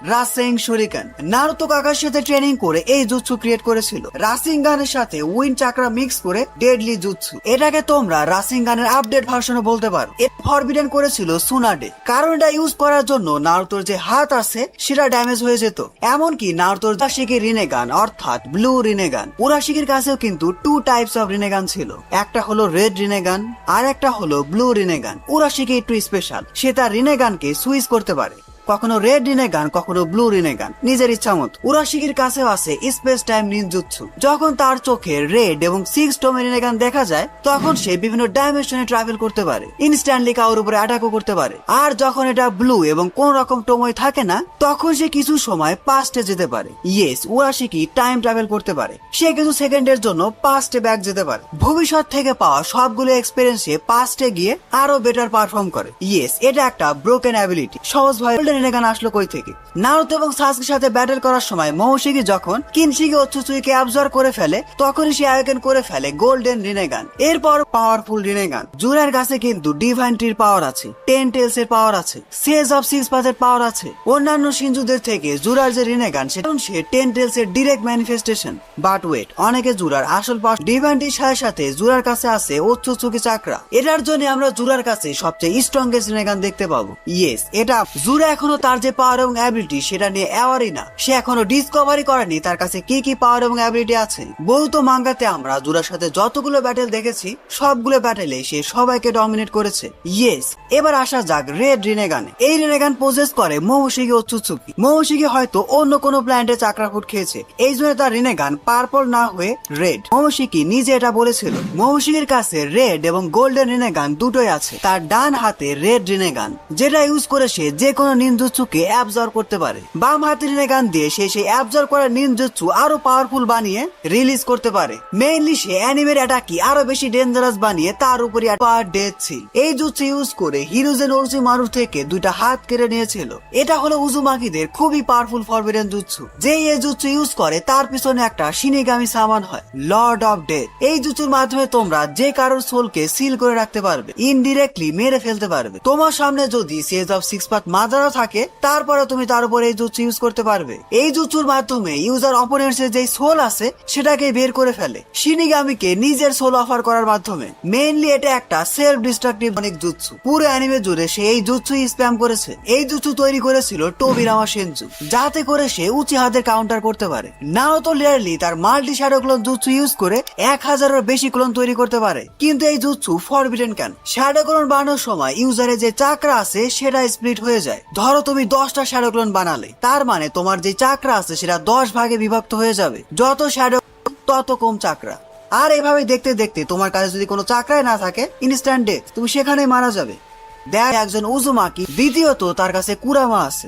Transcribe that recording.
রাসেং শরিকান। Naruto কাকার সাথে training করে এই জুৎসু ক্রিয়েট করেছিল। রাসিঙ্গানের সাথে উইন চাকরা মিক্স করে ডেডলি জুৎসু। এটাকে তোমরা রাসিঙ্গানের আপডেট ভার্সনও বলতে পারো। এ ফরবিডেন করেছিল সুনাডে, কারণ এটা ইউজ করার জন্য নারুতোর যে হাত আছে সেটা ড্যামেজ হয়ে যেত। এমনকি নারুতোর উরাশিকি রিনেগান অর্থাৎ ব্লু রিনেগান, উরাশিকির কাছেও কিন্তু টু টাইপস অফ রিনেগান ছিল। একটা হলো রেড রিনেগান আর একটা হলো ব্লু রিনেগান। উরাশিকি একটু স্পেশাল, সে তার রিনেগানকে সুইচ করতে পারে, কখনো রেড রিনেগান কখনো ব্লু রিনেগান, নিজের ইচ্ছা মতো। উরাশিকির কাছেও আছে স্পেস টাইম নিনজুৎসু। যখন তার চোখে রেড এবং 6 টোমে রিনেগান দেখা যায় তখন সে বিভিন্ন ডাইমেনশনে ট্রাভেল করতে পারে, ইনস্ট্যান্টলি কারোর উপরে অ্যাটাকও করতে পারে। আর যখন এটা ব্লু এবং কোন রকম টোময় থাকে না তখন সে কিছু সময় পাস্টে যেতে পারে। ইয়েস, উরাশিকি টাইম ট্রাভেল করতে পারে। সে কিছু সেকেন্ডের জন্য পাস্টে ব্যাক যেতে পারে। ভবিষ্যৎ থেকে পাওয়া সবগুলো এক্সপেরিয়েন্সে পাস্টে গিয়ে আরো বেটার পারফর্ম করে। ইয়েস, এটা একটা ব্রোকেন অ্যাবিলিটি। সহজভাবে রিনেগান আসলো কই থেকে? নারুতো এবং সাসুকের সাথে ব্যাটল করার সময় মোমোশিকি যখন কিনশিকি ওৎসুচুইকে অ্যাবজর্ব করে ফেলে তখনই সে আয়োজন করে ফেলে গোল্ডেন রিনেগান। এরপর পাওয়ারফুল রিনেগান। জুরার কাছে কিন্তু ডিভাইন ট্রির পাওয়ার আছে, 10 টেলস এর পাওয়ার আছে, সেজ অফ 6 পাথের পাওয়ার আছে। অন্যান্য শিনজুদের থেকে জুরার যে রিনেগান সেটা সে 10 টেলস এর ডিরেক্ট ম্যানিফেস্টেশন। বাট ওয়েট, অনেকে জুরার আসল পাওয়ার ডিভাইন ট্রির সাথে সাথে জুরার কাছে আছে ওৎসুচুকি চাকরা। এটার জন্য আমরা জুরার কাছে সবচেয়ে স্ট্রংগেস্ট রিনেগান দেখতে পাবো। ইয়েস, এটা জুরা এখনো তার যে পাওয়ার এবং অ্যাবিলিটি সেটা নিয়ে অ্যাওয়ারই না। সে এখনো ডিসকভারি করেনি তার কাছে কি কি পাওয়ার এবং অ্যাবিলিটি আছে। বহুত মাঙ্গাতে আমরা জুরার সাথে যতগুলো ব্যাটেল দেখেছি সবগুলো ব্যাটেলে সে সবাইকে ডমিনেট করেছে। ইয়েস, এবার আসা যাক রেড রিনেগানে। এই রিনেগান পজেস করে মোমোশিকি ওৎসুচুকি। মোমোশিকি হয়তো অন্য কোনো প্ল্যানেটে চাকরা ফুট খেয়েছে, এই জন্য তার রিনেগান পার্পল না হয়ে রেড। মোমোশিকি নিজে এটা বলেছিল। মোমোশিকির কাছে রেড এবং গোল্ডেন রিনেগান দুটোই আছে। তার ডান হাতে রেড রিনেগান যেটা ইউজ করে সে যে কোনো নিনজুৎসুকে অ্যাবজর্ব করতে পারে। বাম হাতের রিনেগান দিয়ে সে সেই অ্যাবজর্ব করা নিনজুৎসু আরো পাওয়ারফুল বানিয়ে রিলিজ করতে পারে। মেইনলি সে অ্যানিমের অ্যাটাকি আরো বেশি ডেঞ্জারাস বানিয়ে তার উপরে পাওয়ার ডেথ ছিল। এই জুৎসু ইউজ করে হিরোজেন ওরোচিমারুর থেকে দুইটা হাত কেড়ে নিয়েছিল। এটা হলো উজুমাকিদের খুবই পাওয়ারফুল ফরবিডেন জুৎসু। যে এই জুৎসু ইউজ করে তার পিছনে একটা শিনিগামি সামান হয়, লর্ড অফ ডেথ। এই জুৎসুর মাধ্যমে তোমরা যে কারোর সোলকে সিল করে রাখতে পারবে, ইনডিরেক্টলি মেরে ফেলতে পারবে। তোমার সামনে যদি সেজ অফ 6 পাথ মাজারা থাকে তারপরে তুমি তার উপর এই জুৎসু ইউজ করতে পারবে। এই জুৎসুর মাধ্যমে ইউজার অপোনেন্টস এর যে সোল আছে সেটাকে বের করে ফেলে শিনিগামিকে নিজের সোল অফার করার মাধ্যমে। মেইনলি এটা একটা সেলফ ডিস্ট্রাকটিভ অনেক জুৎসু। পুরো অ্যানিমে জুড়ে সে এই জুৎসুই স্প্যাম করেছে। এই জুৎসু তৈরি করেছিল টোবিরামা সেনজু, যাতে করে সে উচিহাদের কাউন্টার করতে পারে। নারুতো লিয়ারলি তার multi shadow clone jutsu use করে 1000-এর বেশি ক্লোন তৈরি করতে পারে। কিন্তু এই জুৎসু ফরবিডেন কেন? শ্যাডো ক্লোন বানানোর সময় ইউজারের যে চাকরা আছে সেটা স্প্লিট হয়ে যায়। ধরো তুমি 10টা শ্যাডো ক্লোন বানালে, তার মানে তোমার যে চাকরা আছে সেটা 10 ভাগে বিভক্ত হয়ে যাবে। যত শ্যাডো তত কম চাকরা। আর এভাবে দেখতে দেখতে তোমার কাছে যদি কোনো চাকরাই না থাকে, ইনস্ট্যান্ট ডেথ, তুমি সেখানেই মারা যাবে। দেখ একজন উজুমাকি, দ্বিতীয়ত তার কাছে কুরামা আছে।